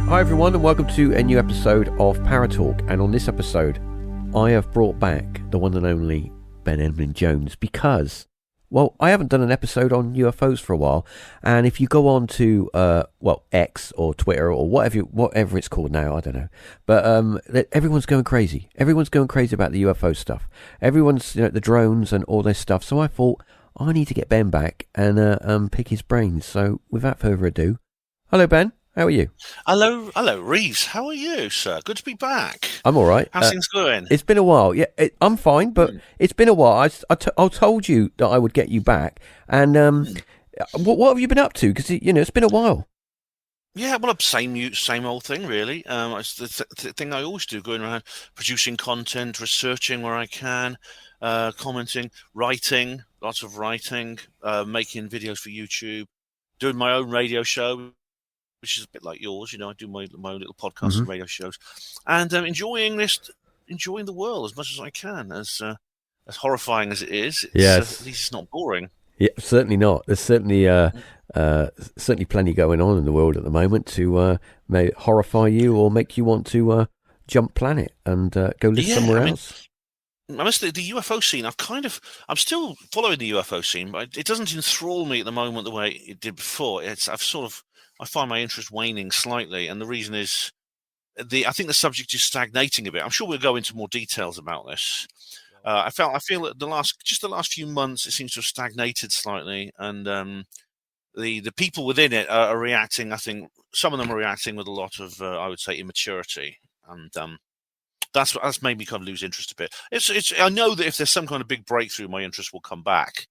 Hi everyone, and welcome to a new episode of Paratalk. And on this episode, I have brought back the one and only Ben Emlyn-Jones because, well, I haven't done an episode on UFOs for a while. And if you go on to, X or Twitter or whatever it's called now, I don't know. But everyone's going crazy. Everyone's going crazy about the UFO stuff. Everyone's, the drones and all this stuff. So I thought, I need to get Ben back and pick his brains. So without further ado, hello Ben. How are you? Hello, Reeves. How are you, sir? Good to be back. I'm all right. How's things going? It's been a while. Yeah, I'm fine, but it's been a while. I told you that I would get you back. And what have you been up to? Because it's been a while. Yeah, well, same old thing, really. It's the thing I always do, going around producing content, researching where I can, commenting, writing, lots of writing, making videos for YouTube, doing my own radio show, which is a bit like yours. I do my own little podcasts and radio shows, and enjoying the world as much as I can. As horrifying as it is, yes. At least it's not boring. Yeah, certainly not. There's certainly plenty going on in the world at the moment to may horrify you or make you want to jump planet and go live somewhere else. I must say, the UFO scene, I'm still following the UFO scene, but it doesn't enthrall me at the moment the way it did before. I find my interest waning slightly, and the reason is I think the subject is stagnating a bit. I'm sure we'll go into more details about this. I feel that the last few months it seems to have stagnated slightly, and the people within it are reacting. I think some of them are reacting with a lot of I would say immaturity, and that's made me kind of lose interest a bit. I know that if there's some kind of big breakthrough, my interest will come back.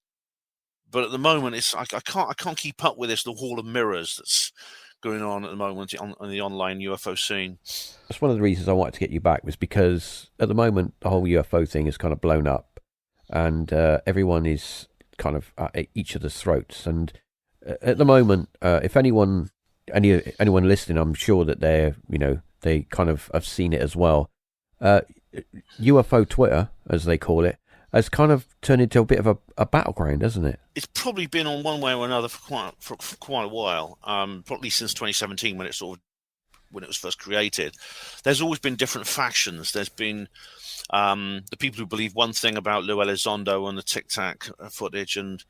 But at the moment, I can't keep up with the wall of mirrors that's going on at the moment on the online UFO scene. That's one of the reasons I wanted to get you back, was because at the moment the whole UFO thing is kind of blown up, and everyone is kind of at each other's throats. And at the moment, if anyone listening, I'm sure that they kind of have seen it as well. UFO Twitter, as they call it, has kind of turned into a bit of a battleground, hasn't it? It's probably been on one way or another for quite a while, probably since 2017 when it was first created. There's always been different factions. There's been the people who believe one thing about Lou Elizondo and the Tic Tac footage, and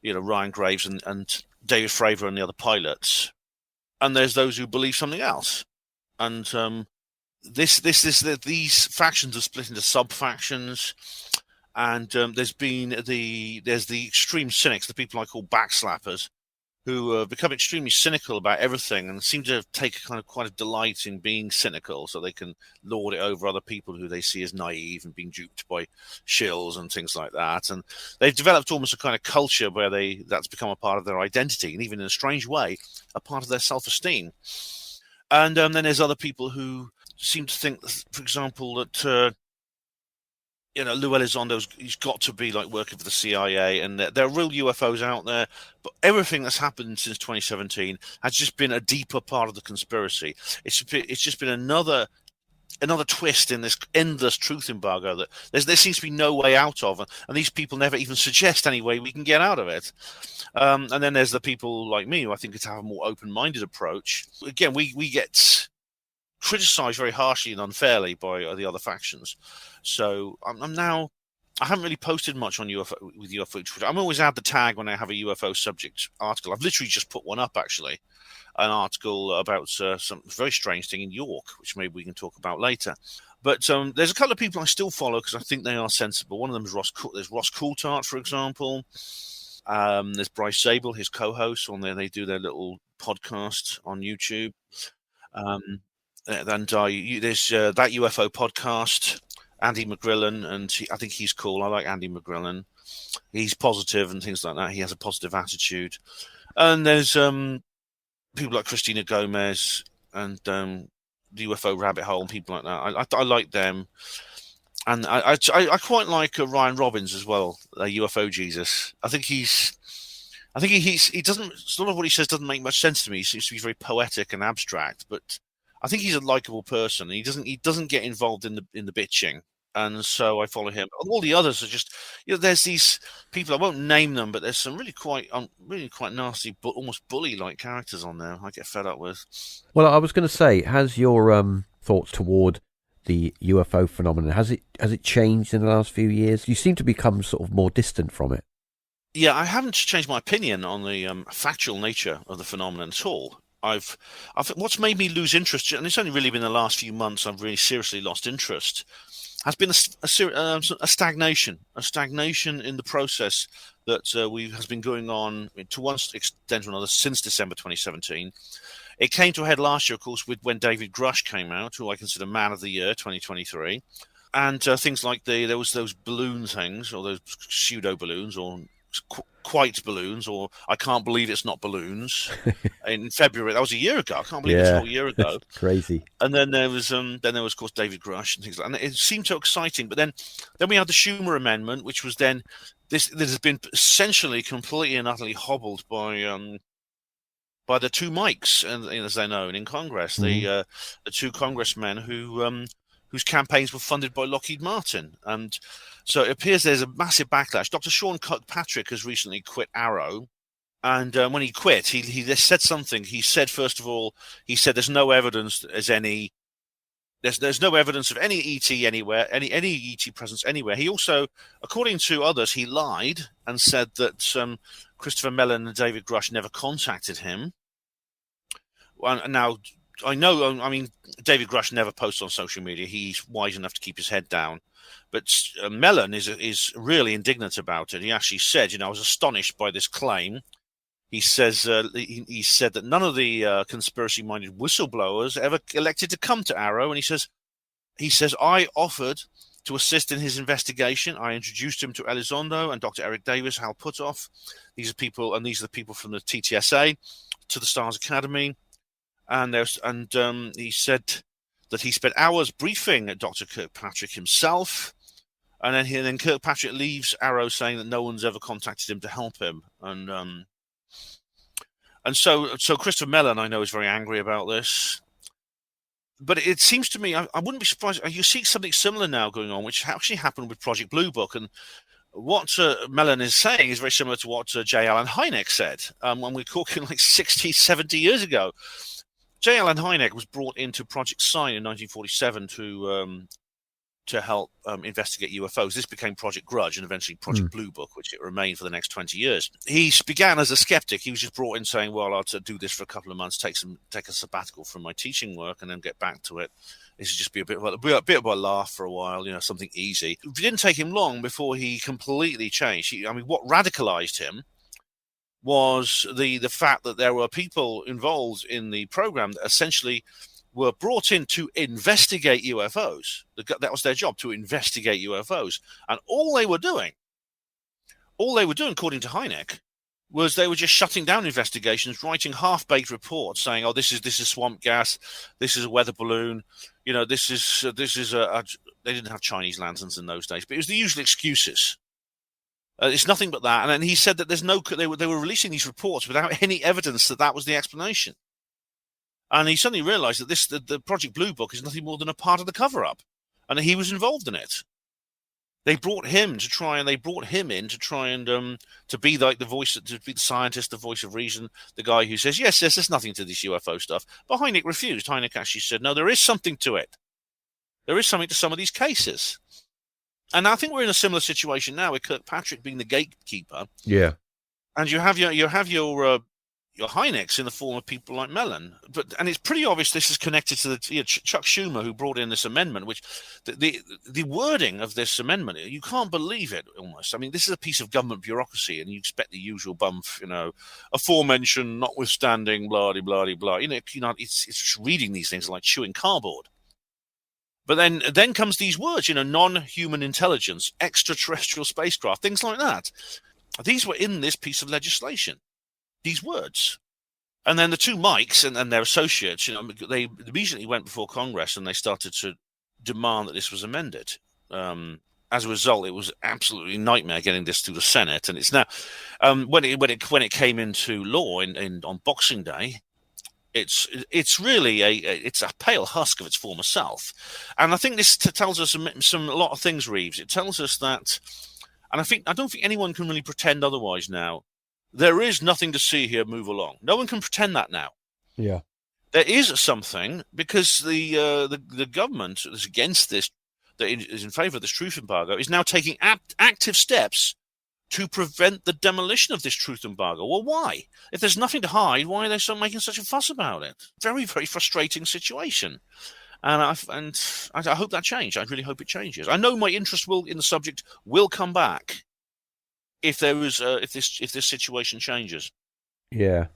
Ryan Graves and David Fravor and the other pilots, and there's those who believe something else. And these factions are split into sub factions. And there's the extreme cynics, the people I call backslappers, who become extremely cynical about everything and seem to take quite a delight in being cynical, so they can lord it over other people who they see as naive and being duped by shills and things like that. And they've developed almost a kind of culture where that's become a part of their identity, and even in a strange way, a part of their self-esteem. And then there's other people who seem to think, for example, that Lou Elizondo, he's got to be working for the CIA, and there are real UFOs out there. But everything that's happened since 2017 has just been a deeper part of the conspiracy. It's just been another twist in this endless truth embargo that there seems to be no way out of, and these people never even suggest any way we can get out of it. And then there's the people like me who I think could have a more open-minded approach. Again, we get criticized very harshly and unfairly by the other factions. So I haven't really posted much on UFO. I'm always add the tag when I have a UFO subject article. I've literally just put one up, actually, an article about some very strange thing in York, which maybe we can talk about later. But there's a couple of people I still follow because I think they are sensible. One of them is Ross Coulthart, for example. There's Bryce Zabel, his co-host, on there. They do their little podcast on YouTube. And there's that UFO podcast, Andy McGrillen, and I think he's cool. I like Andy McGrillen. He's positive and things like that. He has a positive attitude. And there's people like Christina Gomez and the UFO Rabbit Hole and people like that. I like them. And I quite like Ryan Robbins as well, UFO Jesus. I think he doesn't. A lot of what he says doesn't make much sense to me. He seems to be very poetic and abstract, but I think he's a likable person. He doesn't get involved in the bitching, and so I follow him. All the others are just, there's these people, I won't name them, but there's some really quite nasty, but almost bully-like characters on there. I get fed up with. Well, I was going to say, has your thoughts toward the UFO phenomenon, has it changed in the last few years? You seem to become sort of more distant from it. Yeah, I haven't changed my opinion on the factual nature of the phenomenon at all. I've what's made me lose interest, and it's only really been the last few months I've really seriously lost interest, has been a stagnation in the process that has been going on to one extent or another since December 2017. It came to a head last year, of course, when David Grush came out, who I consider Man of the Year 2023, and things like there was those balloon things, or those pseudo balloons, or quite balloons, or I can't believe it's not balloons. In February, that was a year ago. I can't believe it's a whole year ago. Crazy. And then there was, of course, David Grush and things like that. And it seemed so exciting. But then we had the Schumer Amendment, which was then this has been essentially completely and utterly hobbled by the two Mikes, as they're known in Congress, the two congressmen whose campaigns were funded by Lockheed Martin. And so it appears there's a massive backlash. Dr. Sean Kirkpatrick has recently quit Arrow. And when he quit, he said something. He said, first of all, there's no evidence there's no evidence of any ET anywhere, any ET presence anywhere. He also, according to others, he lied and said that Christopher Mellon and David Grush never contacted him. Now, I mean, David Grush never posts on social media. He's wise enough to keep his head down. But Mellon is really indignant about it. He actually said, I was astonished by this claim. He says he said that none of the conspiracy-minded whistleblowers ever elected to come to Arrow, and he says I offered to assist in his investigation. I introduced him to Elizondo and Dr. Eric Davis, Hal Puthoff. These are the people from the TTSA, to the Stars Academy, and he said that he spent hours briefing Dr. Kirkpatrick himself, and then Kirkpatrick leaves Arrow saying that no one's ever contacted him to help him, And so Christopher Mellon, I know, is very angry about this. But it seems to me, I wouldn't be surprised. You see something similar now going on, which actually happened with Project Blue Book. And what Mellon is saying is very similar to what J. Allen Hynek said when we're talking like 60, 70 years ago. J. Allen Hynek was brought into Project Sign in 1947 to help investigate UFOs. This became Project Grudge and eventually Project Blue Book, which it remained for the next 20 years. He began as a skeptic. He was just brought in saying, well, I'll do this for a couple of months, take a sabbatical from my teaching work and then get back to it. This would just be a bit of a laugh for a while, something easy. It didn't take him long before he completely changed. What radicalized him was the fact that there were people involved in the program that essentially were brought in to investigate UFOs. That was their job, to investigate UFOs. And all they were doing, according to Hynek, was they were just shutting down investigations, writing half-baked reports saying, "Oh, this is swamp gas, this is a weather balloon, this is they didn't have Chinese lanterns in those days, but it was the usual excuses. It's nothing but that." And then he said that they were releasing these reports without any evidence that was the explanation. And he suddenly realized that the Project Blue Book is nothing more than a part of the cover-up, and he was involved in it. They brought him in to try and to be like the voice, to be the scientist, the voice of reason, the guy who says, yes, there's nothing to this UFO stuff. But Hynek refused. Hynek actually said, no, there is something to it. There is something to some of these cases. And I think we're in a similar situation now with Kirkpatrick being the gatekeeper. Yeah. And you have your your Hyneks in the form of people like Mellon. And it's pretty obvious this is connected to Chuck Schumer, who brought in this amendment, which the wording of this amendment, you can't believe it almost. I mean, this is a piece of government bureaucracy, and you expect the usual bump, aforementioned, notwithstanding, blah, blah, blah, blah. It's just reading these things like chewing cardboard. But then comes these words, non-human intelligence, extraterrestrial spacecraft, things like that. These were in this piece of legislation. These words. And then the two Mikes and their associates, they immediately went before Congress and they started to demand that this was amended. As a result, it was absolutely nightmare getting this through the Senate. And it's now, when it came into law on Boxing Day, it's really a pale husk of its former self. And I think this tells us a lot of things, Reeves. It tells us that, and I don't think anyone can really pretend otherwise now. There is nothing to see here. Move along. No one can pretend that now. Yeah, there is something, because the government is against this, that is in favour of this truth embargo, is now taking active steps to prevent the demolition of this truth embargo. Well, why? If there's nothing to hide, why are they making such a fuss about it? Very, very frustrating situation. And I hope that changes. I really hope it changes. I know my interest in the subject will come back if this situation changes. Yeah,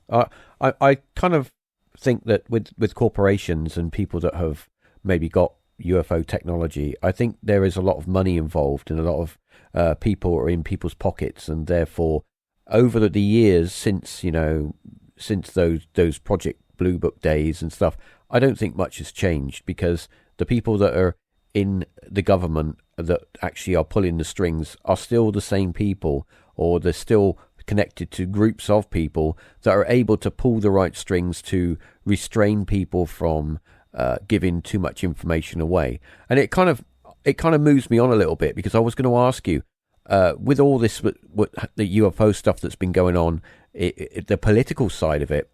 I kind of think that with corporations and people that have maybe got UFO technology, I think there is a lot of money involved and a lot of people are in people's pockets, and therefore over the years since those Project Blue Book days and stuff, I don't think much has changed, because the people that are in the government that actually are pulling the strings are still the same people, or they're still connected to groups of people that are able to pull the right strings to restrain people from giving too much information away. And it kind of moves me on a little bit, because I was going to ask you, with all this, the UFO stuff that's been going on, the political side of it,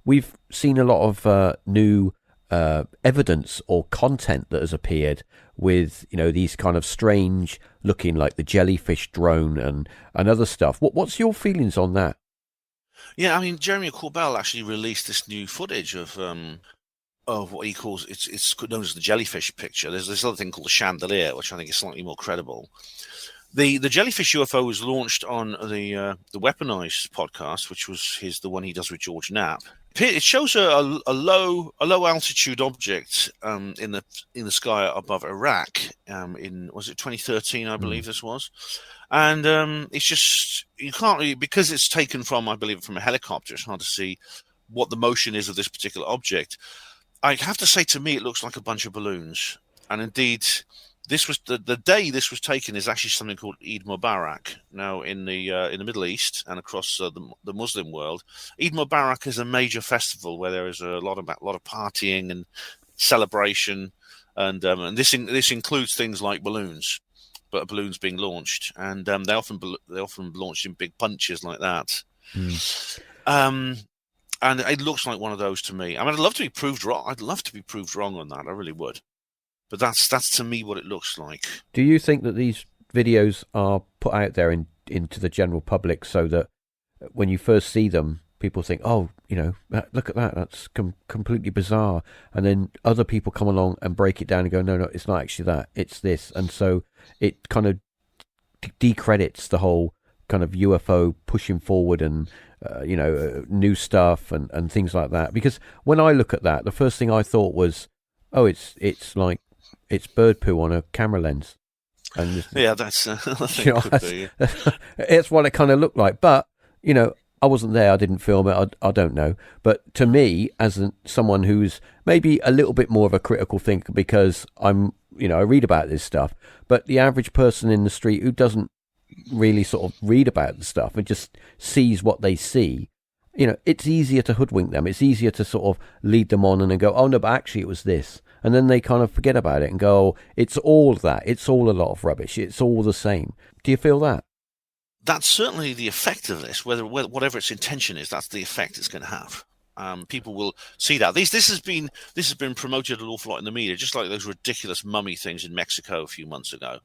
we've seen a lot of new evidence or content that has appeared with these kind of strange looking, like the jellyfish drone and other stuff. What's your feelings on that? Yeah, I mean, Jeremy Corbell actually released this new footage of what he calls, it's known as the jellyfish picture. There's this other thing called the chandelier, which I think is slightly more credible. The jellyfish UFO was launched on the Weaponized podcast, which was the one he does with George Knapp. It shows a low altitude object in the sky above Iraq was it 2013, I believe this was, and it's just, you can't really, because it's taken from, I believe, from a helicopter. It's hard to see what the motion is of this particular object. I have to say, to me, it looks like a bunch of balloons, and indeed, this was the day this was taken is actually something called Eid Mubarak. Now, in the Middle East and across the Muslim world, Eid Mubarak is a major festival where there is a lot of partying and celebration, and this includes things like balloons, but balloons being launched, and they often launched in big bunches like that. And it looks like one of those to me. I mean, I'd love to be proved wrong. I'd love to be proved wrong on that. I really would. But that's to me what it looks like. Do you think that these videos are put out there into the general public so that when you first see them, people think, oh, look at that, that's completely bizarre. And then other people come along and break it down and go, no, it's not actually that, it's this. And so it kind of decredits the whole kind of UFO pushing forward and, new stuff and things like that. Because when I look at that, the first thing I thought was, oh, it's bird poo on a camera lens. And yeah, that's it's what it kind of looked like. But I wasn't there. I didn't film it. I don't know. But to me, as someone who's maybe a little bit more of a critical thinker, because I'm, I read about this stuff. But the average person in the street who doesn't really sort of read about the stuff and just sees what they see, it's easier to hoodwink them. It's easier to sort of lead them on and then go, oh no, but actually it was this. And then they kind of forget about it and go, oh, it's all that. It's all a lot of rubbish. It's all the same. Do you feel that? That's certainly the effect of this. Whatever its intention is, that's the effect it's going to have. People will see that. This has been promoted an awful lot in the media, just like those ridiculous mummy things in Mexico a few months ago,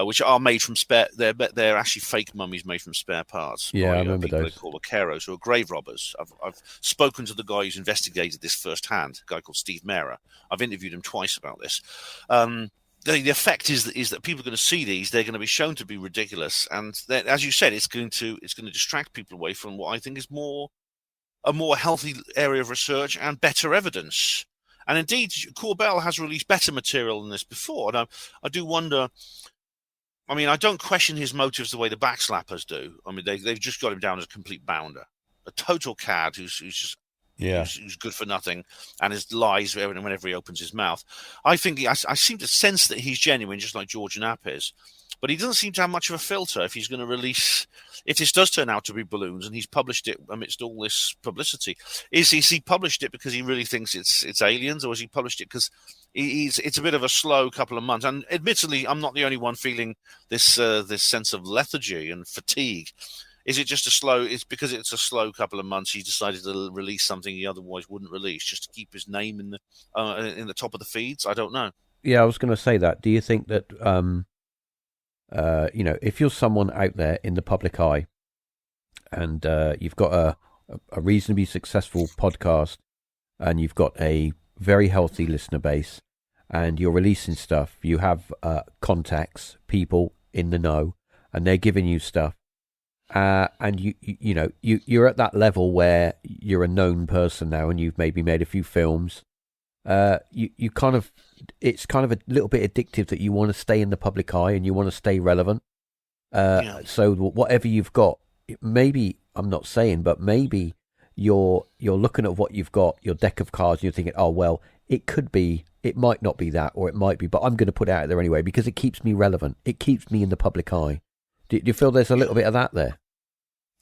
which are made from spare. They're actually fake mummies made from spare parts Yeah, I by remember people they those. call vaqueros, who are grave robbers. I've spoken to the guy who's investigated this firsthand, a guy called Steve Mera. I've interviewed him twice about this. The effect is that people are going to see these. They're going to be shown to be ridiculous, and as you said, it's going to distract people away from what I think is a more healthy area of research and better evidence. And indeed, Corbell has released better material than this before. And I do wonder. I mean, I don't question his motives the way the backslappers do. I mean, they've just got him down as a complete bounder, a total cad who's good for nothing, and his lies whenever he opens his mouth. I think I seem to sense that he's genuine, just like George Knapp is. But he doesn't seem to have much of a filter if he's going to release. If this does turn out to be balloons, and he's published it amidst all this publicity, is he published it because he really thinks it's aliens, or has he published it because it's a bit of a slow couple of months? And admittedly, I'm not the only one feeling this sense of lethargy and fatigue. Is it just it's because it's a slow couple of months? He decided to release something he otherwise wouldn't release, just to keep his name in the top of the feeds. I don't know. Yeah, I was going to say that. Do you think that if you're someone out there in the public eye, and you've got a reasonably successful podcast, and you've got a very healthy listener base, and you're releasing stuff, you have contacts, people in the know, and they're giving you stuff, and you're at that level where you're a known person now, and you've maybe made a few films. You kind of, it's kind of a little bit addictive that you want to stay in the public eye and you want to stay relevant. So whatever you've got, maybe, I'm not saying, but maybe you're looking at what you've got, your deck of cards, and you're thinking, oh, well, it might not be that, or it might be, but I'm going to put it out there anyway because it keeps me relevant. It keeps me in the public eye. Do you feel there's a little bit of that there?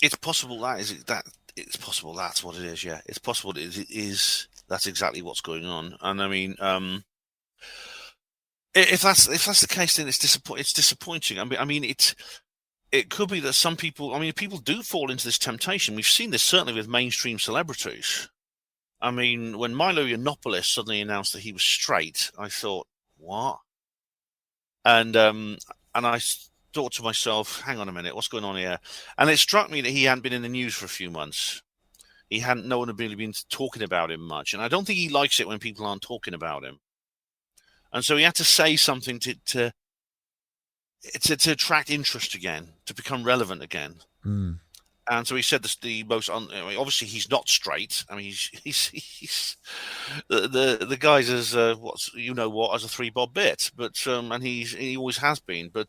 It's possible it's possible that's what it is. Yeah, it's possible it is. That's exactly what's going on. And I mean, if that's the case, then it's disappointing. I mean, it could be that some people. I mean, people do fall into this temptation. We've seen this certainly with mainstream celebrities. I mean, when Milo Yiannopoulos suddenly announced that he was straight, I thought, what? And I thought to myself, hang on a minute, what's going on here? And it struck me that he hadn't been in the news for a few months. No one had really been talking about him much. And I don't think he likes it when people aren't talking about him. And so he had to say something to attract interest again, to become relevant again. Mm. And so he said the most. Obviously, he's not straight. I mean, he's the guy's as as a 3-bob bit, but and he always has been, but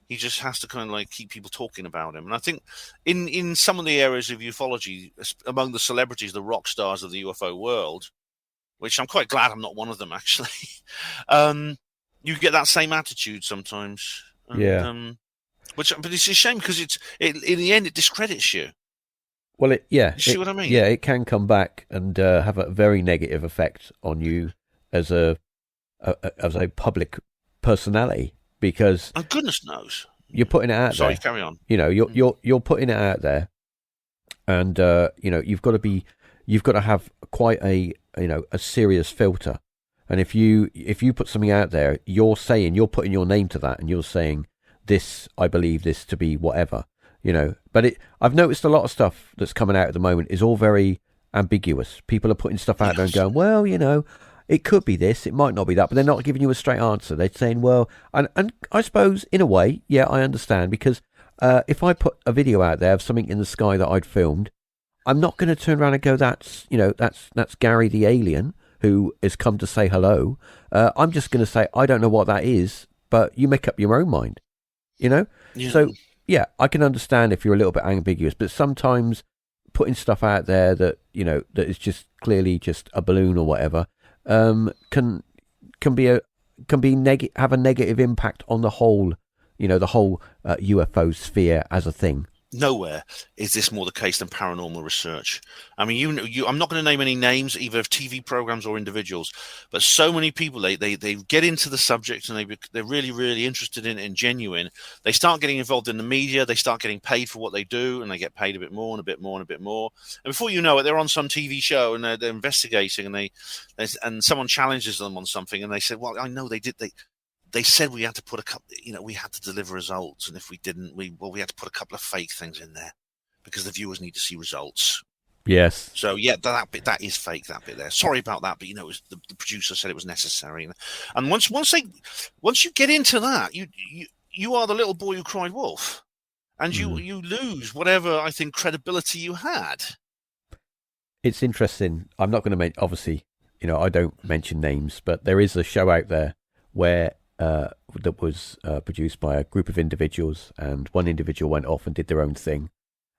he just has to kind of like keep people talking about him. And I think in some of the areas of ufology, among the celebrities, the rock stars of the UFO world, which I'm quite glad I'm not one of them actually, you get that same attitude sometimes. And, yeah. But it's a shame because in the end it discredits you. Well, you see what I mean? Yeah, it can come back and have a very negative effect on you as a public personality, because goodness knows you're putting it out there. Sorry, carry on. You're putting it out there, and you've got to have quite a serious filter. And if you put something out there, you're putting your name to that, and you're saying, this, I believe this to be whatever, But I've noticed a lot of stuff that's coming out at the moment is all very ambiguous. People are putting stuff out there and going, well, it could be this, it might not be that, but they're not giving you a straight answer. They're saying, well, and I suppose in a way, yeah, I understand, because if I put a video out there of something in the sky that I'd filmed, I'm not going to turn around and go, that's Gary the alien who has come to say hello. I'm just going to say, I don't know what that is, but you make up your own mind. Yeah. So, yeah, I can understand if you're a little bit ambiguous, but sometimes putting stuff out there that, that is just clearly just a balloon or whatever, can have a negative impact on the whole, the whole UFO sphere as a thing. nowhere is this more the case than paranormal research. I mean, I'm not going to name any names, either of TV programs or individuals, but so many people they get into the subject and they're really really interested in it and genuine. They start getting involved in the media. They start getting paid for what they do, and they get paid a bit more and a bit more and a bit more. And before you know it, they're on some TV show and they're investigating, and and someone challenges them on something, and they said, "Well, I know they did. They said we had to put a couple, we had to deliver results, and if we didn't, we had to put a couple of fake things in there because the viewers need to see results." Yes. So yeah, that bit, that is fake. That bit there. Sorry about that, but the producer said it was necessary. And once you get into that, you are the little boy who cried wolf, and you lose whatever I think credibility you had. It's interesting. I'm not going to obviously, I don't mention names, but there is a show out there where that was produced by a group of individuals, and one individual went off and did their own thing,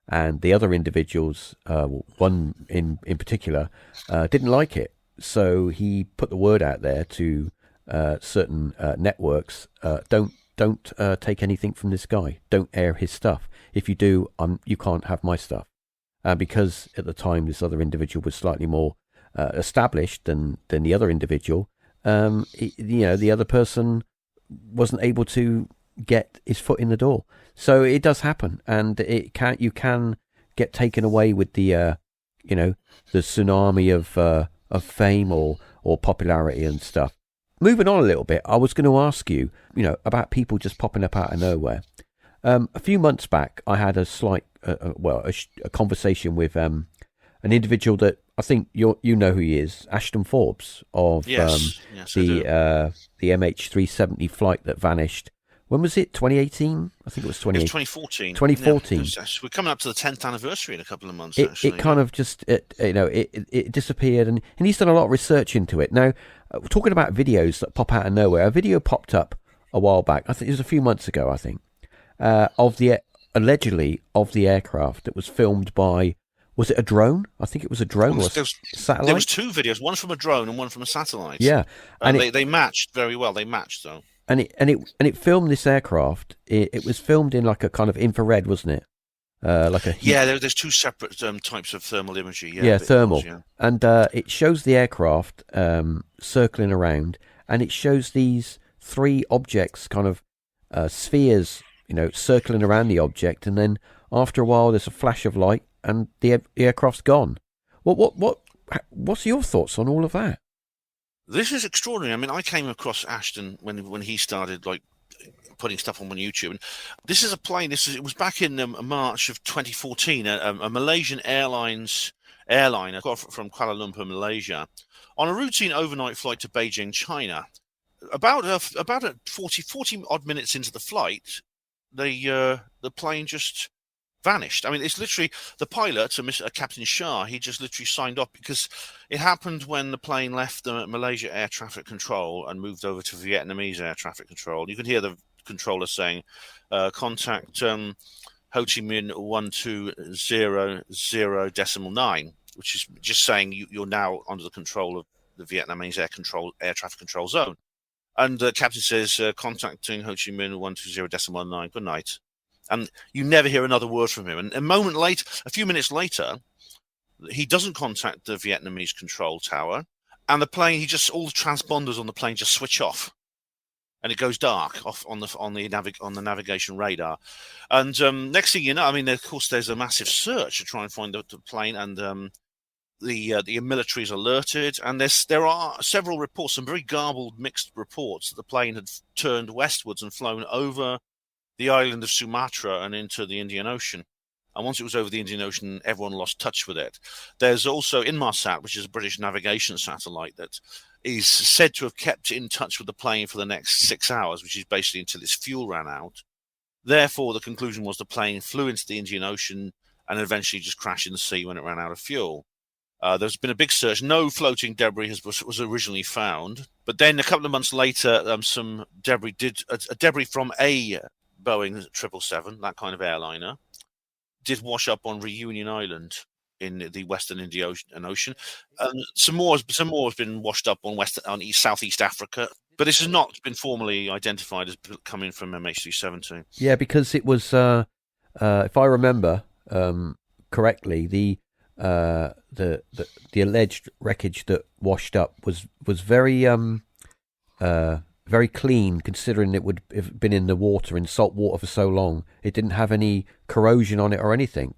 and the other individuals, one in particular, didn't like it, so he put the word out there to certain networks: don't take anything from this guy, don't air his stuff. If you do, you can't have my stuff. Because at the time this other individual was slightly more established than the other individual, the other person wasn't able to get his foot in the door. So it does happen, and you can get taken away with the tsunami of fame or popularity and stuff. Moving on a little bit, I was going to ask you, about people just popping up out of nowhere. A few months back, I had a slight, a conversation with an individual that I think you know who he is, Ashton Forbes of the MH370 flight that vanished. When was it? 2018? I think it was 2014. 2014. Yeah, we're coming up to the 10th anniversary in a couple of months. It kind of just, it disappeared, and he's done a lot of research into it. Now, talking about videos that pop out of nowhere, a video popped up a while back. I think it was a few months ago. I think. Allegedly of the aircraft that was filmed by, was it a drone? I think it was a drone or a satellite. There was two videos, one from a drone and one from a satellite. Yeah, and they matched very well. They matched though. And it filmed this aircraft. It was filmed in like a kind of infrared, wasn't it? Like a heat. Yeah. There's two separate types of thermal imagery. Yeah, thermal. And it shows the aircraft circling around, and it shows these three objects, kind of spheres, circling around the object, and then after a while there's a flash of light and the aircraft's gone. What's your thoughts on all of that? This is extraordinary. I mean, I came across Ashton when he started putting stuff on YouTube. And this is a plane. It was back in March of 2014. A Malaysian airliner from Kuala Lumpur, Malaysia, on a routine overnight flight to Beijing, China. About 40 odd minutes into the flight, the plane just vanished. I mean, it's literally the pilot, Captain Shah. He just literally signed off because it happened when the plane left the Malaysia air traffic control and moved over to Vietnamese air traffic control. You can hear the controller saying, "Contact Ho Chi Minh 1200.9," which is just saying you're now under the control of the Vietnamese air traffic control zone. And the captain says, "Contacting Ho Chi Minh 120.9. Good night." And you never hear another word from him. And a few minutes later, he doesn't contact the Vietnamese control tower, and the plane, all the transponders on the plane just switch off, and it goes dark off on the navigation radar. And next thing you know, I mean, of course, there's a massive search to try and find the plane, and the military is alerted, and there are several reports, some very garbled, mixed reports, that the plane had turned westwards and flown over the island of Sumatra and into the Indian Ocean. And once it was over the Indian Ocean, everyone lost touch with it. There's also Inmarsat, which is a British navigation satellite that is said to have kept in touch with the plane for the next 6 hours, which is basically until its fuel ran out. Therefore, the conclusion was the plane flew into the Indian Ocean and eventually just crashed in the sea when it ran out of fuel. There's been a big search. No floating debris was originally found. But then a couple of months later, some debris debris from a Boeing 777, that kind of airliner, did wash up on Reunion Island in the Western Indian Ocean. Some more has been washed up on Southeast Africa, but this has not been formally identified as coming from MH370. Yeah, because it was if I remember correctly, the alleged wreckage that washed up was very clean, considering it would have been in the water, in salt water for so long. It didn't have any corrosion on it or anything.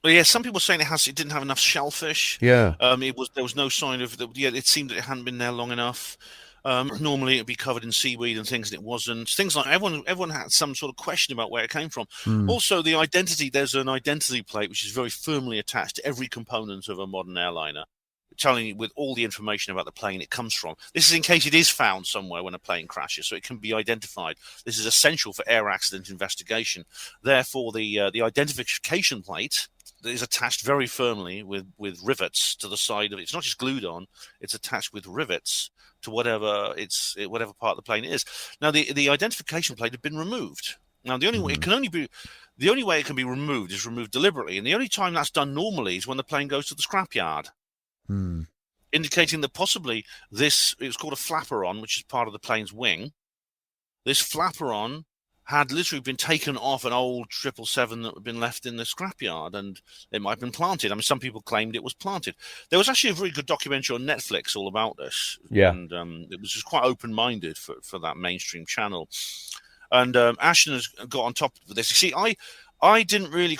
Well, yeah, some people saying it didn't have enough shellfish. Yeah. There was no sign of yeah. It seemed that it hadn't been there long enough. Normally it'd be covered in seaweed and things, and it wasn't. Things like everyone had some sort of question about where it came from. Mm. Also, the identity. There's an identity plate which is very firmly attached to every component of a modern airliner, telling you with all the information about the plane it comes from. This is in case it is found somewhere when a plane crashes, so it can be identified. This is essential for air accident investigation. Therefore, the identification plate is attached very firmly with rivets to the side of it. It's not just glued on; it's attached with rivets to whatever part of the plane it is. Now, the identification plate had been removed. Now, the only way it can be removed is removed deliberately, and the only time that's done normally is when the plane goes to the scrapyard. Indicating that possibly it was called a flaperon, which is part of the plane's wing. This flaperon had literally been taken off an old 777 that had been left in the scrapyard, and it might have been planted. I mean, some people claimed it was planted. There was actually a very good documentary on Netflix all about this. Yeah. And it was just quite open-minded for that mainstream channel. And Ashton has got on top of this. You see, I didn't really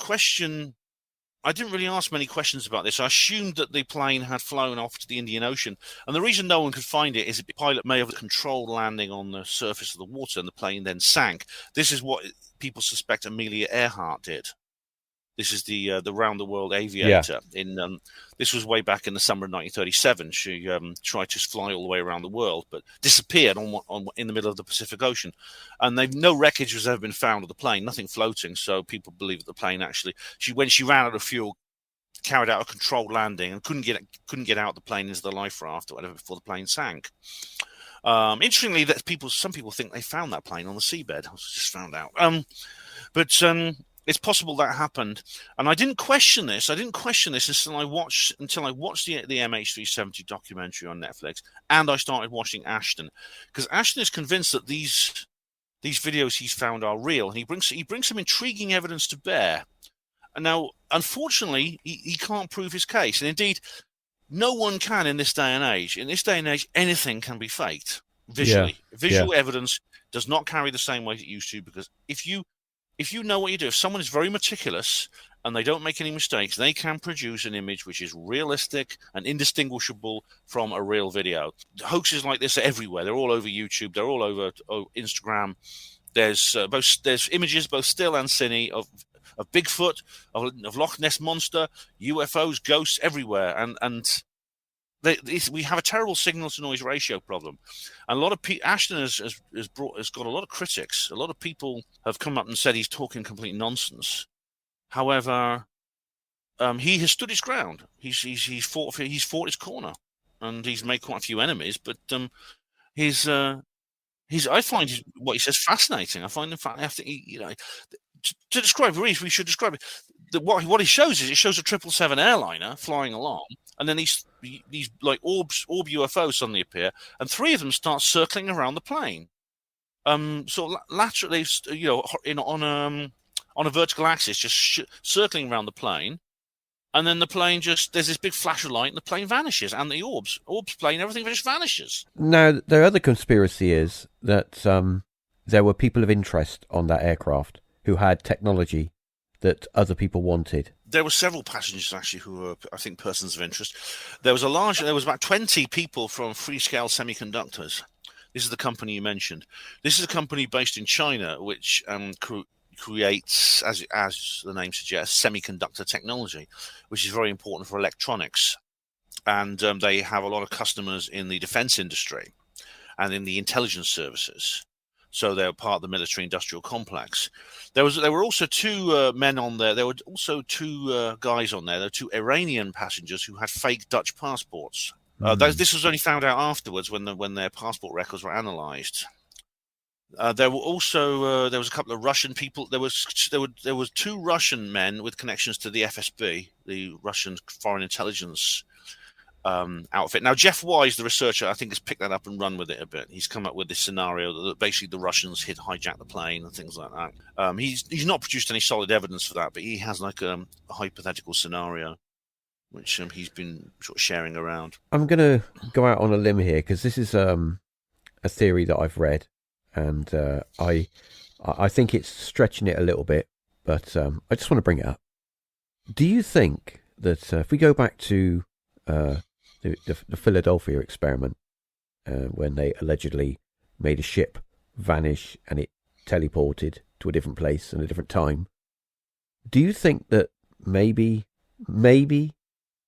ask many questions about this. I assumed that the plane had flown off to the Indian Ocean. And the reason no one could find it is that the pilot may have controlled landing on the surface of the water and the plane then sank. This is what people suspect Amelia Earhart did. This is the round-the-world aviator. Yeah. This was way back in the summer of 1937. She tried to fly all the way around the world, but disappeared in the middle of the Pacific Ocean. And no wreckage has ever been found of the plane, nothing floating. So people believe that the plane actually, when she ran out of fuel, carried out a controlled landing and couldn't get out the plane into the life raft or whatever before the plane sank. Interestingly, some people think they found that plane on the seabed. I just found out. It's possible that happened, and I didn't question this. Until I watched the MH370 documentary on Netflix, and I started watching Ashton, because Ashton is convinced that these videos he's found are real, and he brings some intriguing evidence to bear. And now, unfortunately, he can't prove his case, and indeed, no one can in this day and age. In this day and age, anything can be faked visually. Yeah. Visual evidence does not carry the same weight it used to, because if you know what you do, if someone is very meticulous and they don't make any mistakes, they can produce an image which is realistic and indistinguishable from a real video. Hoaxes like this are everywhere. They're all over YouTube. They're all over Instagram. There's images, both still and cine, of Bigfoot, of Loch Ness Monster, UFOs, ghosts everywhere. And we have a terrible signal-to-noise ratio problem. And a lot of Ashton has got a lot of critics. A lot of people have come up and said he's talking complete nonsense. However, he has stood his ground. He's fought his corner, and he's made quite a few enemies. But I find what he says fascinating. I find, in fact, to describe it, we should describe it. What it shows is a 777 airliner flying along, and then these like orb UFOs suddenly appear, and three of them start circling around the plane, sort of laterally, on a vertical axis, just circling around the plane, and then the plane there's this big flash of light, and the plane vanishes, and the orbs plane, everything just vanishes. Now, the other conspiracy is that there were people of interest on that aircraft who had technology that other people wanted. There were several passengers actually who were, I think, persons of interest. There was about 20 people from Freescale Semiconductors. This is the company you mentioned. This is a company based in China which creates, as the name suggests, semiconductor technology, which is very important for electronics. And they have a lot of customers in the defense industry and in the intelligence services. So they were part of the military-industrial complex. There were also two men on there. There were also two guys on there. There were two Iranian passengers who had fake Dutch passports. This was only found out afterwards when their passport records were analysed. There was a couple of Russian people. There was two Russian men with connections to the FSB, the Russian Foreign Intelligence outfit. Now, Jeff Wise, the researcher, I think has picked that up and run with it a bit. He's come up with this scenario that basically the Russians hijacked the plane and things like that. He's not produced any solid evidence for that, but he has like a hypothetical scenario which he's been sort of sharing around. I'm going to go out on a limb here because this is a theory that I've read, and I think it's stretching it a little bit, but I just want to bring it up. Do you think that if we go back to the Philadelphia experiment, when they allegedly made a ship vanish and it teleported to a different place and a different time, do you think that maybe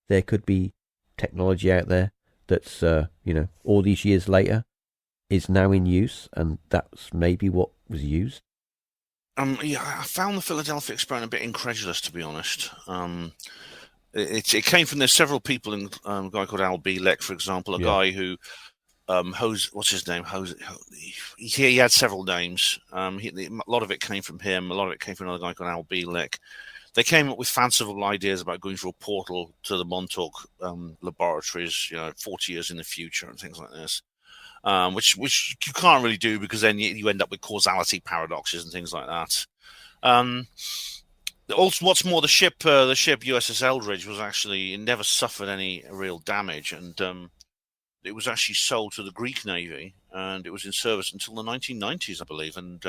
there could be technology out there that's all these years later is now in use, and that's maybe what was used? Yeah, I found the Philadelphia experiment a bit incredulous, to be honest. It came from, there's several people, a guy called Al Bielek, for example, a guy who, what's his name? He had several names. A lot of it came from him. A lot of it came from another guy called Al Bielek. They came up with fanciful ideas about going through a portal to the Montauk laboratories, 40 years in the future and things like this, which you can't really do because then you end up with causality paradoxes and things like that. Also, what's more, the ship USS Eldridge was actually, it never suffered any real damage, and it was actually sold to the Greek Navy, and it was in service until the 1990s, I believe, and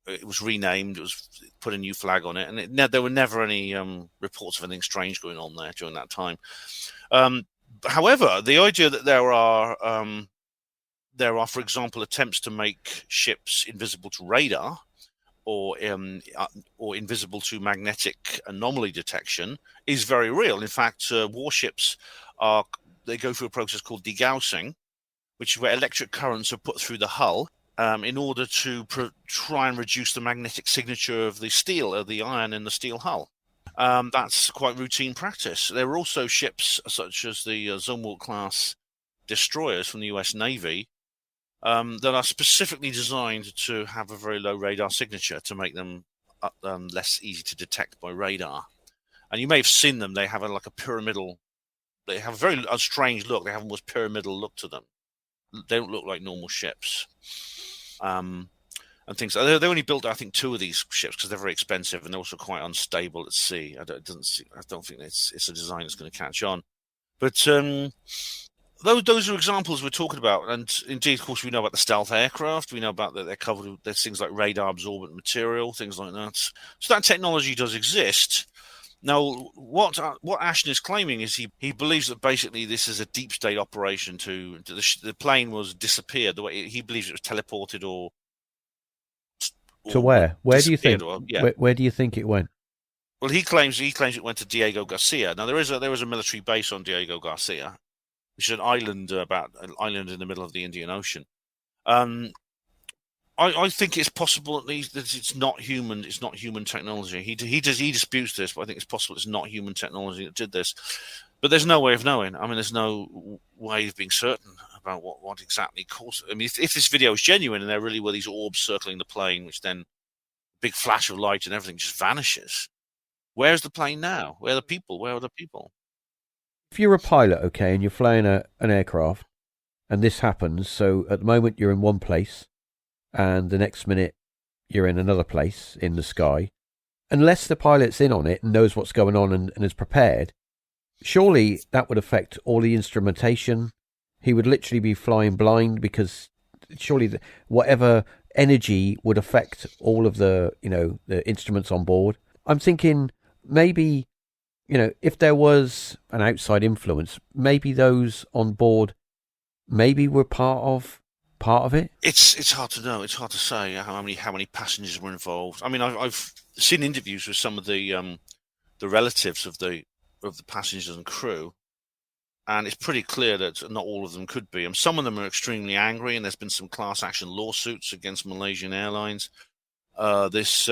it was renamed, it was put a new flag on it, and there were never any reports of anything strange going on there during that time. However, the idea that there are, for example, attempts to make ships invisible to radar or invisible to magnetic anomaly detection is very real. In fact, warships they go through a process called degaussing, which is where electric currents are put through the hull in order to try and reduce the magnetic signature of the steel, of the iron in the steel hull. That's quite routine practice. There were also ships such as the Zumwalt-class destroyers from the US Navy that are specifically designed to have a very low radar signature to make them less easy to detect by radar. And you may have seen them. They have like a pyramidal. They have a very strange look. They have almost pyramidal look to them. They don't look like normal ships. And things. They only built, I think, 2 of these ships because they're very expensive and they're also quite unstable at sea. I don't think it's a design that's going to catch on. But those are examples we're talking about. And indeed, of course, we know about the stealth aircraft. We know about that they're covered with there's things like radar absorbent material, things like that. So that technology does exist. Now, what Ashton is claiming is he believes that basically this is a deep state operation the plane was disappeared. The way he believes it was teleported or to where? Where do you think? Where do you think it went? Well, he claims it went to Diego Garcia. Now there is a military base on Diego Garcia, which is an island in the middle of the Indian Ocean. I think it's possible at least that it's not human. It's not human technology. He disputes this, but I think it's possible it's not human technology that did this. But there's no way of knowing. I mean, there's no way of being certain about what exactly caused it. I mean, if this video is genuine and there really were these orbs circling the plane, which then big flash of light and everything just vanishes, where's the plane now? Where are the people? Where are the people? If you're a pilot, okay, and you're flying an aircraft, and this happens, so at the moment you're in one place, and the next minute you're in another place in the sky, unless the pilot's in on it and knows what's going on and is prepared, surely that would affect all the instrumentation. He would literally be flying blind because surely whatever energy would affect all of the instruments on board. I'm thinking maybe, if there was an outside influence, maybe those on board maybe were part of it. It's hard to know. It's hard to say how many passengers were involved. I mean, I've seen interviews with some of the relatives of the passengers and crew, and it's pretty clear that not all of them could be. And some of them are extremely angry, and there's been some class action lawsuits against Malaysian Airlines. There's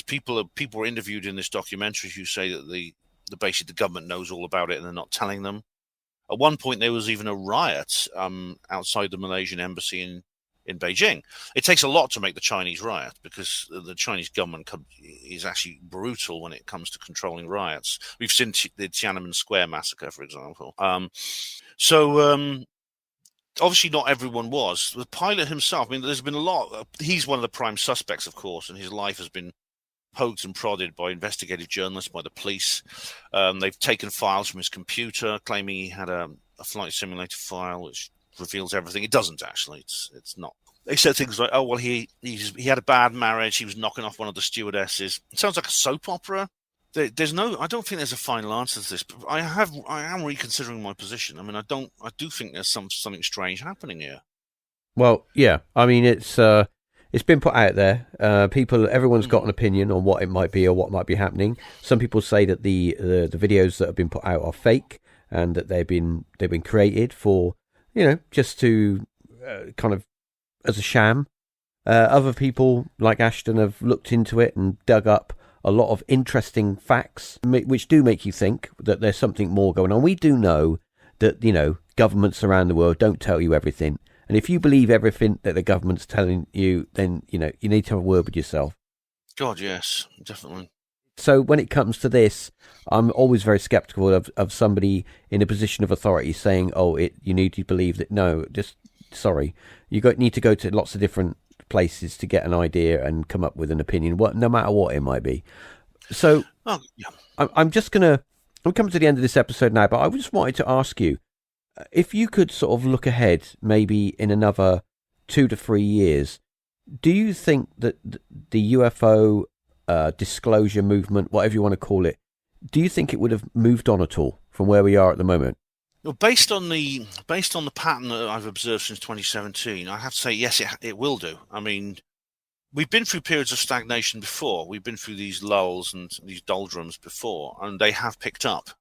people were interviewed in this documentary who say that basically the government knows all about it and they're not telling them. At one point, there was even a riot outside the Malaysian embassy in Beijing. It takes a lot to make the Chinese riot because the Chinese government is actually brutal when it comes to controlling riots. We've seen the Tiananmen Square massacre, for example. Obviously not everyone was. The pilot himself, I mean, there's been a lot. He's one of the prime suspects, of course, and his life has been poked and prodded by investigative journalists, by the police. They've taken files from his computer, claiming he had a flight simulator file, which reveals everything. It doesn't actually. It's not. They said things like, "Oh well, he had a bad marriage. He was knocking off one of the stewardesses." It sounds like a soap opera. There's no. I don't think there's a final answer to this. But I am reconsidering my position. I mean, I do think there's something strange happening here. Well, yeah. I mean, it's been put out there. Everyone's got an opinion on what it might be or what might be happening. Some people say that the videos that have been put out are fake and that they've been created for, just to kind of as a sham. Other people like Ashton have looked into it and dug up a lot of interesting facts, which do make you think that there's something more going on. We do know that, governments around the world don't tell you everything. And if you believe everything that the government's telling you, then, you need to have a word with yourself. God, yes, definitely. So when it comes to this, I'm always very skeptical of somebody in a position of authority saying, you need to believe that. No, sorry. You need to go to lots of different places to get an idea and come up with an opinion, no matter what it might be. So I'm coming to the end of this episode now, but I just wanted to ask you, if you could sort of look ahead, maybe in another 2 to 3 years, do you think that the UFO disclosure movement, whatever you want to call it, do you think it would have moved on at all from where we are at the moment? Well, based on the pattern that I've observed since 2017, I have to say yes, it will do. I mean, we've been through periods of stagnation before. We've been through these lulls and these doldrums before, and they have picked up.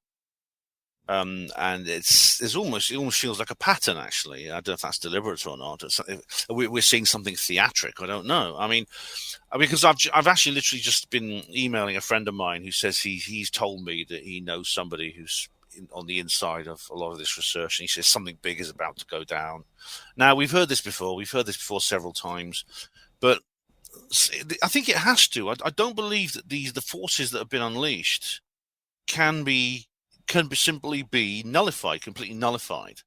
And it almost feels like a pattern. Actually, I don't know if that's deliberate or not. We're seeing something theatric. I don't know. I mean, because I've actually literally just been emailing a friend of mine who says he's told me that he knows somebody who's on the inside of a lot of this research, and he says something big is about to go down. Now, we've heard this before several times, but I think it has to. I don't believe that the forces that have been unleashed can simply be nullified, completely nullified.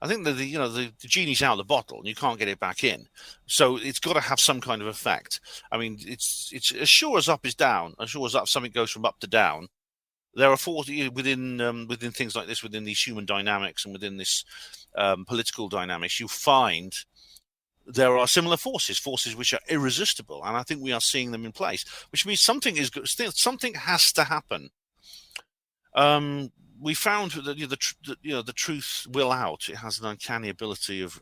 I think that the genie's out of the bottle and you can't get it back in. So it's got to have some kind of effect. I mean, it's as sure as up is down, as sure as up something goes from up to down. There are forces within things like this, within these human dynamics and within this political dynamics, you find there are similar forces which are irresistible, and I think we are seeing them in place, which means something is good. Something has to happen. We found that the truth will out. It has an uncanny ability of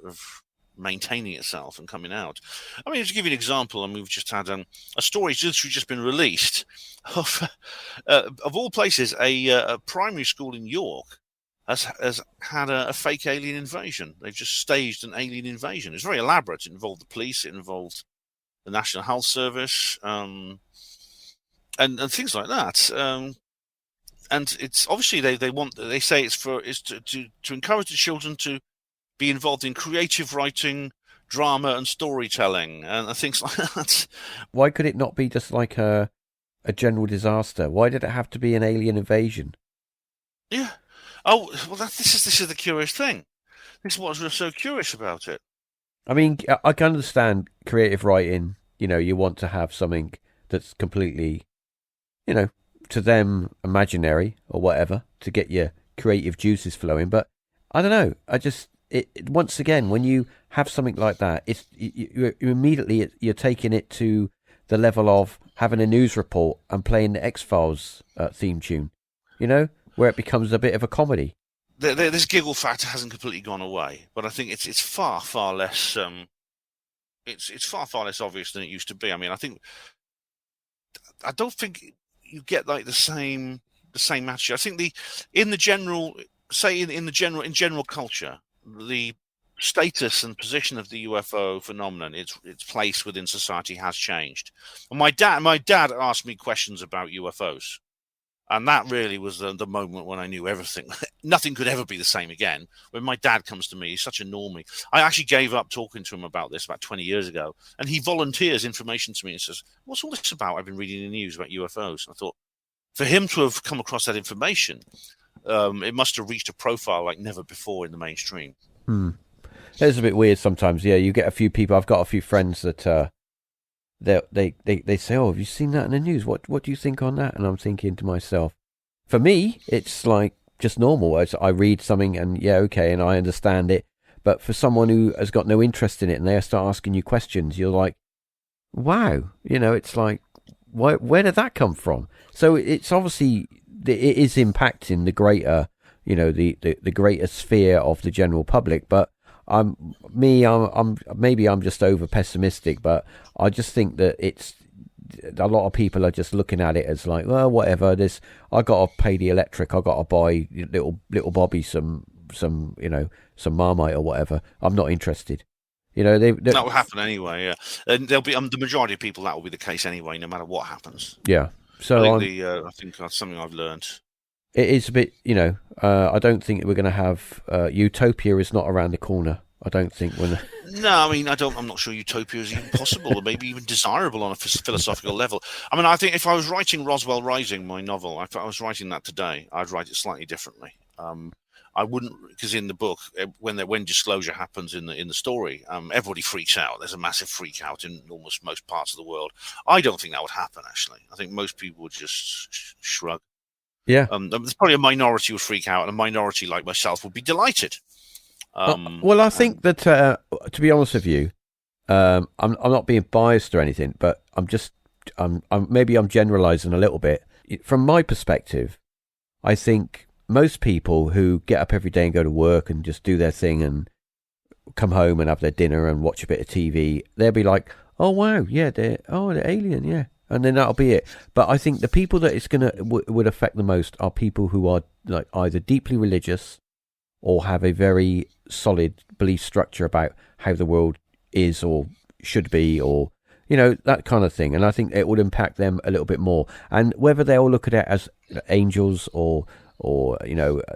maintaining itself and coming out. I mean, to give you an example, and we've just had a story just been released of all places, a primary school in York has had a fake alien invasion. They've just staged an alien invasion. It's very elaborate. It involved the police. It involved the National Health Service, and things like that. And it's obviously they say it's to encourage the children to be involved in creative writing, drama, and storytelling, and things like that. Why could it not be just like a general disaster? Why did it have to be an alien invasion? Yeah. Oh well, this is the curious thing. This is what's so curious about it. I mean, I can understand creative writing. You want to have something that's completely, to them imaginary or whatever to get your creative juices flowing. But I don't know. Once again, when you have something like that, it's you immediately you're taking it to the level of having a news report and playing the X-Files theme tune, where it becomes a bit of a comedy. This giggle factor hasn't completely gone away, but I think it's far less. It's far less obvious than it used to be. I mean, I don't think you get like the same attitude. I think in general culture, the status and position of the UFO phenomenon, its place within society has changed. And my dad asked me questions about UFOs. And that really was the moment when I knew everything. Nothing could ever be the same again. When my dad comes to me, he's such a normie. I actually gave up talking to him about this about 20 years ago. And he volunteers information to me and says, "What's all this about? I've been reading the news about UFOs." And I thought, for him to have come across that information, it must have reached a profile like never before in the mainstream. It's a bit weird sometimes. Yeah, you get a few people. I've got a few friends that they say, "Oh, have you seen that in the news? What do you think on that?" And I'm thinking to myself, for me, it's like just normal. I read something and yeah, okay, and I understand it. But for someone who has got no interest in it and they start asking you questions, you're like, wow, it's like, where did that come from? So it's obviously it is impacting the greater, the greater sphere of the general public. But I'm maybe I'm just over pessimistic, but I just think that it's a lot of people are just looking at it as like, well, whatever. I got to pay the electric. I got to buy little Bobby some Marmite or whatever. I'm not interested. That will happen anyway. Yeah, and there'll be the majority of people that will be the case anyway, no matter what happens. Yeah. So I think that's something I've learned. It is a bit, I don't think we're going to have utopia is not around the corner. I don't think when. No, I mean, I'm not sure utopia is even possible, or maybe even desirable on a philosophical level. I mean, I think if I was writing Roswell Rising, my novel, if I was writing that today, I'd write it slightly differently. I wouldn't, because in the book, when disclosure happens in the story, everybody freaks out. There's a massive freak out in almost most parts of the world. I don't think that would happen. Actually, I think most people would just shrug. Yeah. There's probably a minority would freak out, and a minority like myself would be delighted. Well, I think that to be honest with you, I'm not being biased or anything, but maybe I'm generalizing a little bit. From my perspective, I think most people who get up every day and go to work and just do their thing and come home and have their dinner and watch a bit of TV, they'll be like, "Oh wow, yeah, they're alien, yeah." And then that'll be it. But I think the people that it's would affect the most are people who are like either deeply religious or have a very solid belief structure about how the world is or should be, or that kind of thing. And I think it would impact them a little bit more. And whether they all look at it as angels or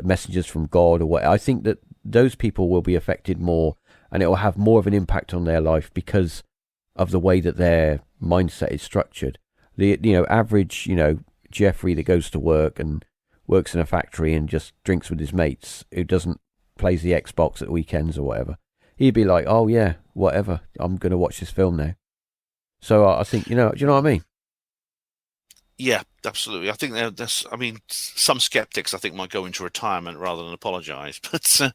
messengers from God or what, I think that those people will be affected more, and it will have more of an impact on their life because of the way that their mindset is structured. The average Jeffrey that goes to work and works in a factory and just drinks with his mates, who doesn't plays the Xbox at weekends or whatever, he'd be like, "Oh yeah, whatever, I'm going to watch this film now." So I think do you know what I mean? Yeah, absolutely. I think there's. I mean, some skeptics I think might go into retirement rather than apologise. But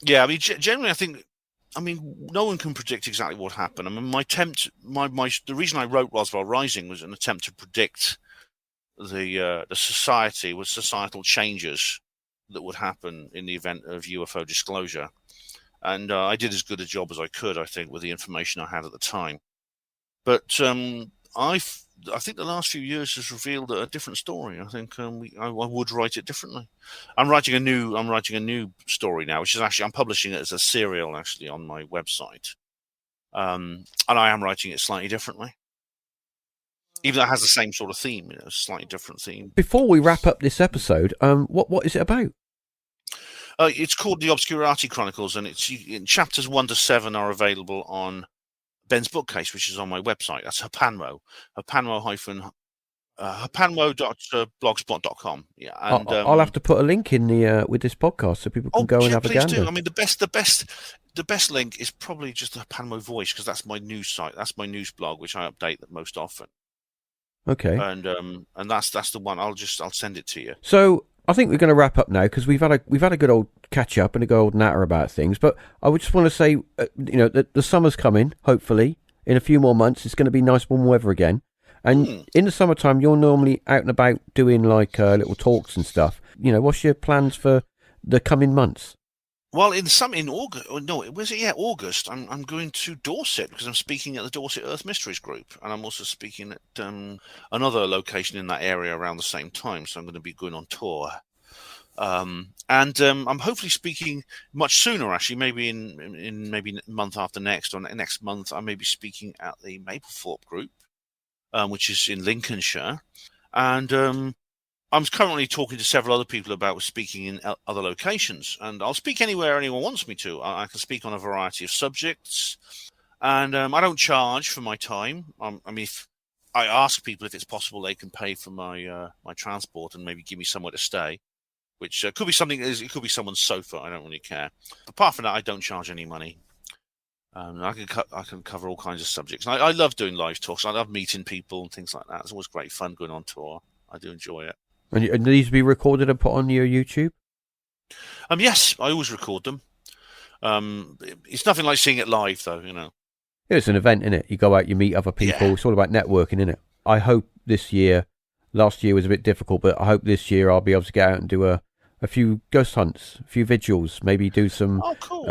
yeah, I mean, generally, I think. I mean, no one can predict exactly what happened. I mean, the reason I wrote Roswell Rising was an attempt to predict the societal changes that would happen in the event of UFO disclosure, and I did as good a job as I could, I think, with the information I had at the time. But I think the last few years has revealed a different story. I think I would write it differently. I'm writing a new story now, which is actually I'm publishing it as a serial actually on my website, and I am writing it slightly differently, even though it has the same sort of theme, slightly different theme. Before we wrap up this episode, what is it about? It's called The Obscurati Chronicles, and it's in chapters 1 to 7 are available on Ben's bookcase, which is on my website. That's hapanmo.blogspot.com. Yeah, and I'll have to put a link in the with this podcast so people can go and have a gander. Do. I mean, the best link is probably just the Hapanmo Voice, because that's my news site. That's my news blog, which I update most often. Okay. And that's the one. I'll send it to you. So I think we're going to wrap up now, because we've had a good old catch up and a good old natter about things. But I would just want to say, the summer's coming. Hopefully, in a few more months, it's going to be nice warm weather again. And in the summertime, you're normally out and about doing like little talks and stuff. What's your plans for the coming months? Well, in August, August. I'm going to Dorset, because I'm speaking at the Dorset Earth Mysteries Group, and I'm also speaking at another location in that area around the same time. So I'm going to be going on tour, and I'm hopefully speaking much sooner. Actually, maybe in maybe month after next, or next month, I may be speaking at the Maplethorpe Group, which is in Lincolnshire. And I'm currently talking to several other people about speaking in other locations, and I'll speak anywhere anyone wants me to. I can speak on a variety of subjects, and I don't charge for my time. I mean, if I ask people if it's possible they can pay for my my transport and maybe give me somewhere to stay, which could be something. It could be someone's sofa. I don't really care. Apart from that, I don't charge any money. I can cover all kinds of subjects. And I love doing live talks. I love meeting people and things like that. It's always great fun going on tour. I do enjoy it. And these be recorded and put on your YouTube? Yes, I always record them. It's nothing like seeing it live, though. You know. It's an event, innit? You go out, you meet other people. Yeah. It's all about networking, innit? I hope this year. Last year was a bit difficult, but I hope this year I'll be able to get out and do a few ghost hunts, a few vigils, maybe do some, cool.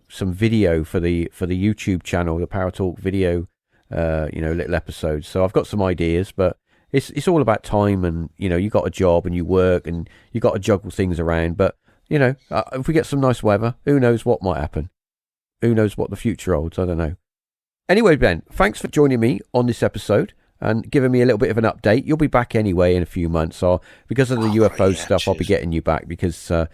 Some video for the YouTube channel, the Paratalk video, little episodes. So I've got some ideas, but it's all about time, and you got a job and you work and you got to juggle things around. But if we get some nice weather, who knows what might happen? Who knows what the future holds? I don't know. Anyway, Ben, thanks for joining me on this episode and giving me a little bit of an update. You'll be back anyway in a few months, or because of the UFO stuff, cheers. I'll be getting you back because I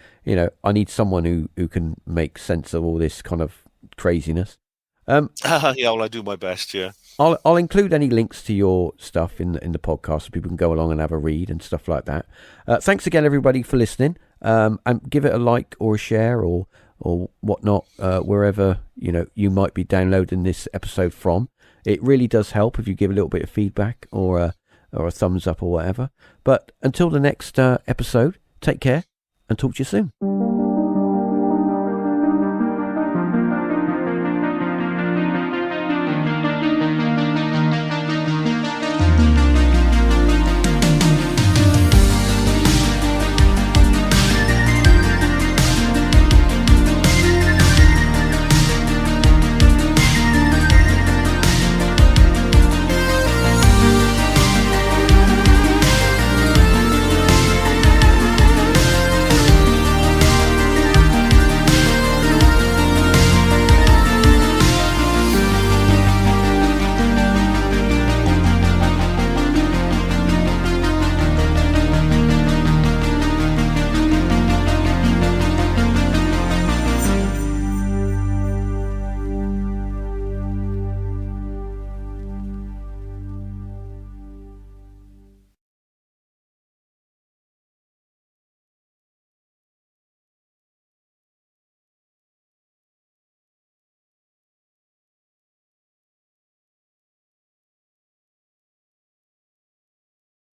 need someone who can make sense of all this kind of craziness. Well, I do my best. Yeah, I'll include any links to your stuff in the podcast so people can go along and have a read and stuff like that. Thanks again, everybody, for listening. And give it a like or a share or whatnot wherever you might be downloading this episode from. It really does help if you give a little bit of feedback or a thumbs up or whatever. But until the next episode, take care and talk to you soon.